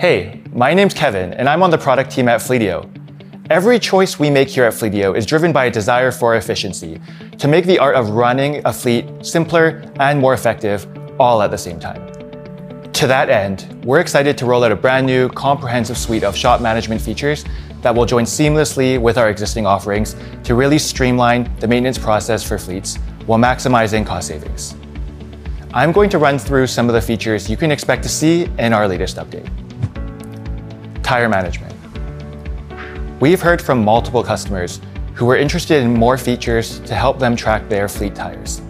Hey, my name's Kevin, and I'm on the product team at Fleetio. Every choice we make here at Fleetio is driven by a desire for efficiency, to make the art of running a fleet simpler and more effective, all at the same time. To that end, we're excited to roll out a brand new, comprehensive suite of shop management features that will join seamlessly with our existing offerings to really streamline the maintenance process for fleets while maximizing cost savings. I'm going to run through some of the features you can expect to see in our latest update. Tire management. We've heard from multiple customers who are interested in more features to help them track their fleet tires.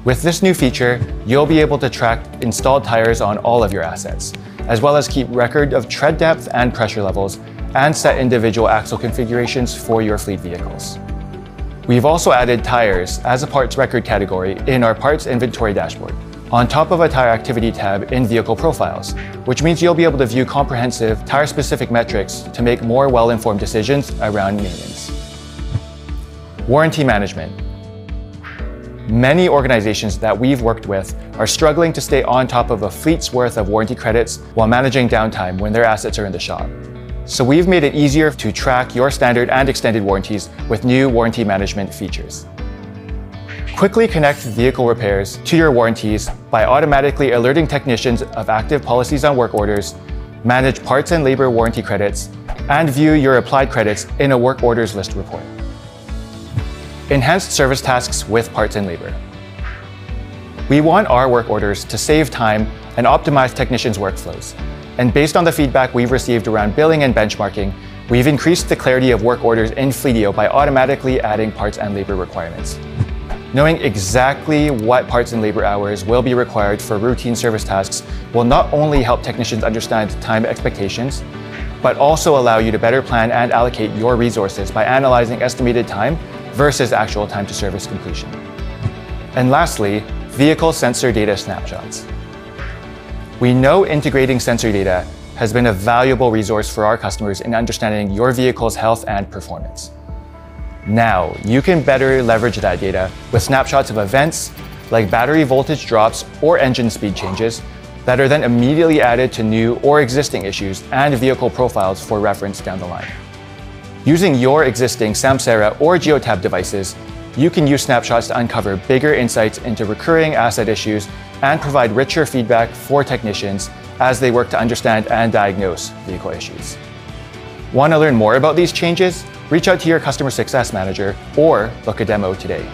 With this new feature, you'll be able to track installed tires on all of your assets, as well as keep record of tread depth and pressure levels, and set individual axle configurations for your fleet vehicles. We've also added tires as a parts record category in our parts inventory dashboard, on top of a tire activity tab in vehicle profiles, which means you'll be able to view comprehensive tire-specific metrics to make more well-informed decisions around maintenance. Warranty management. Many organizations that we've worked with are struggling to stay on top of a fleet's worth of warranty credits while managing downtime when their assets are in the shop. So we've made it easier to track your standard and extended warranties with new warranty management features. Quickly connect vehicle repairs to your warranties by automatically alerting technicians of active policies on work orders, manage parts and labor warranty credits, and view your applied credits in a work orders list report. Enhanced service tasks with parts and labor. We want our work orders to save time and optimize technicians' workflows. And based on the feedback we've received around billing and benchmarking, we've increased the clarity of work orders in Fleetio by automatically adding parts and labor requirements. Knowing exactly what parts and labor hours will be required for routine service tasks will not only help technicians understand time expectations, but also allow you to better plan and allocate your resources by analyzing estimated time versus actual time to service completion. And lastly, vehicle sensor data snapshots. We know integrating sensor data has been a valuable resource for our customers in understanding your vehicle's health and performance. Now, you can better leverage that data with snapshots of events like battery voltage drops or engine speed changes that are then immediately added to new or existing issues and vehicle profiles for reference down the line. Using your existing Samsara or Geotab devices, you can use snapshots to uncover bigger insights into recurring asset issues and provide richer feedback for technicians as they work to understand and diagnose vehicle issues. Want to learn more about these changes? Reach out to your customer success manager or book a demo today.